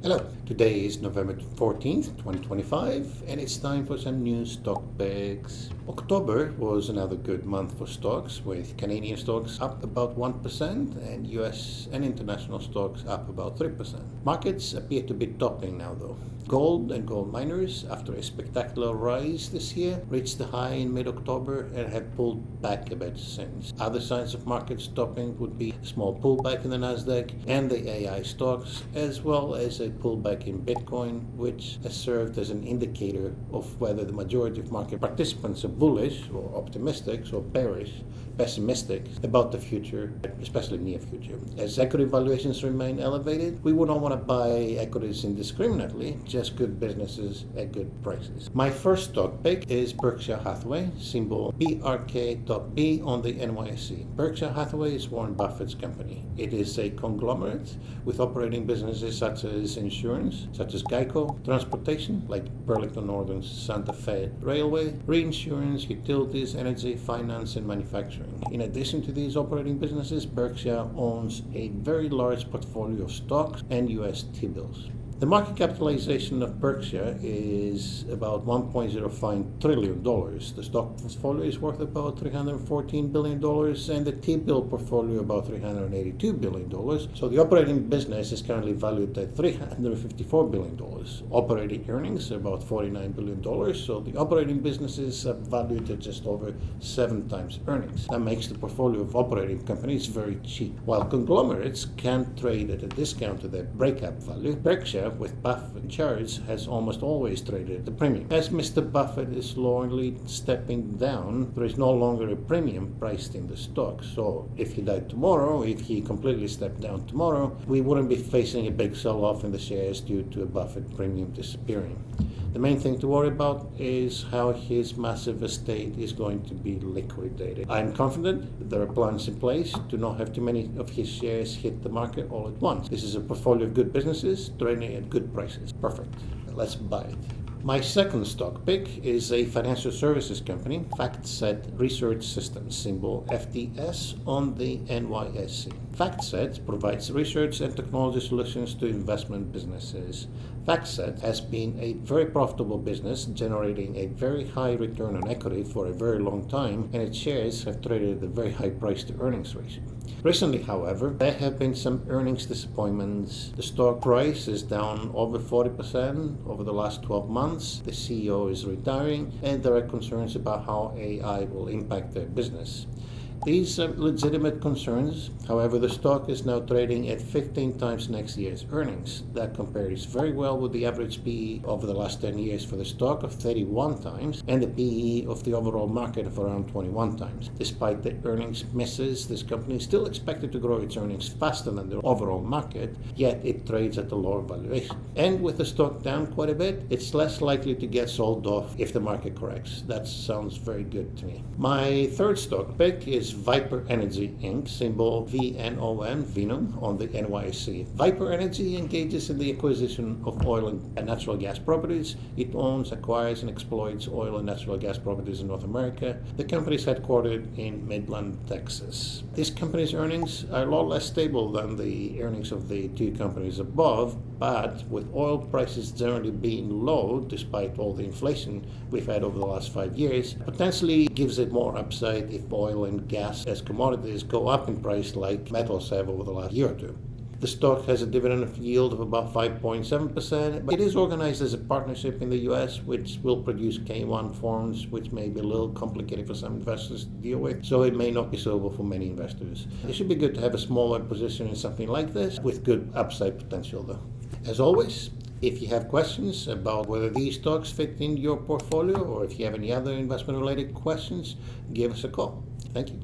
Hello, today is November 14th, 2025, and it's time for some new stock picks. October was another good month for stocks, with Canadian stocks up about 1% and US and international stocks up about 3%. Markets appear to be topping now though. Gold and gold miners, after a spectacular rise this year, reached the high in mid-October and have pulled back a bit since. Other signs of markets topping would be a small pullback in the Nasdaq and the AI stocks, as well as a pullback in Bitcoin, which has served as an indicator of whether the majority of market participants are bullish or optimistic or bearish, pessimistic about the future, especially near future. As equity valuations remain elevated, we would not want to buy equities indiscriminately, just good businesses at good prices. My first stock pick is Berkshire Hathaway, symbol BRK.B on the NYSE. Berkshire Hathaway is Warren Buffett's company. It is a conglomerate with operating businesses such as insurance, such as Geico, transportation, like Burlington Northern Santa Fe Railway, reinsurance, utilities, energy, finance, and manufacturing. In addition to these operating businesses, Berkshire owns a very large portfolio of stocks and US T-bills. The market capitalization of Berkshire is about $1.05 trillion. The stock portfolio is worth about $314 billion and the T-bill portfolio about $382 billion. So the operating business is currently valued at $354 billion. Operating earnings are about $49 billion, so the operating businesses are valued at just over 7 times earnings. That makes the portfolio of operating companies very cheap. While conglomerates can trade at a discount to their breakup value, Berkshire, with Buffett in charge, has almost always traded at a premium. As Mr. Buffett is slowly stepping down, there is no longer a premium priced in the stock. So if he died tomorrow, if he completely stepped down tomorrow, we wouldn't be facing a big sell-off in the shares due to a Buffett premium disappearing. The main thing to worry about is how his massive estate is going to be liquidated. I'm confident that there are plans in place to not have too many of his shares hit the market all at once. This is a portfolio of good businesses trading at good prices. Perfect. Let's buy it. My second stock pick is a financial services company, FactSet Research Systems, symbol FTS on the NYSE. FactSet provides research and technology solutions to investment businesses. FactSet has been a very profitable business, generating a very high return on equity for a very long time, and its shares have traded at a very high price to earnings ratio. Recently, however, there have been some earnings disappointments. The stock price is down over 40% over the last 12 months. The CEO is retiring, and there are concerns about how AI will impact their business. These are legitimate concerns. However, the stock is now trading at 15 times next year's earnings. That compares very well with the average PE over the last 10 years for the stock of 31 times and the PE of the overall market of around 21 times. Despite the earnings misses, this company is still expected to grow its earnings faster than the overall market, yet it trades at a lower valuation. And with the stock down quite a bit, it's less likely to get sold off if the market corrects. That sounds very good to me. My third stock pick is Viper Energy Inc., symbol VNOM, Venom, on the NYSE. Viper Energy engages in the acquisition of oil and natural gas properties. It owns, acquires, and exploits oil and natural gas properties in North America. The company is headquartered in Midland, Texas. This company's earnings are a lot less stable than the earnings of the two companies above, but with oil prices generally being low, despite all the inflation we've had over the last 5 years, potentially gives it more upside if oil and gas as commodities go up in price like metals have over the last year or two. The stock has a dividend yield of about 5.7%, but it is organized as a partnership in the US, which will produce K1 forms, which may be a little complicated for some investors to deal with, so it may not be suitable for many investors. It should be good to have a smaller position in something like this with good upside potential though. As always, if you have questions about whether these stocks fit in your portfolio or if you have any other investment related questions, give us a call. Thank you.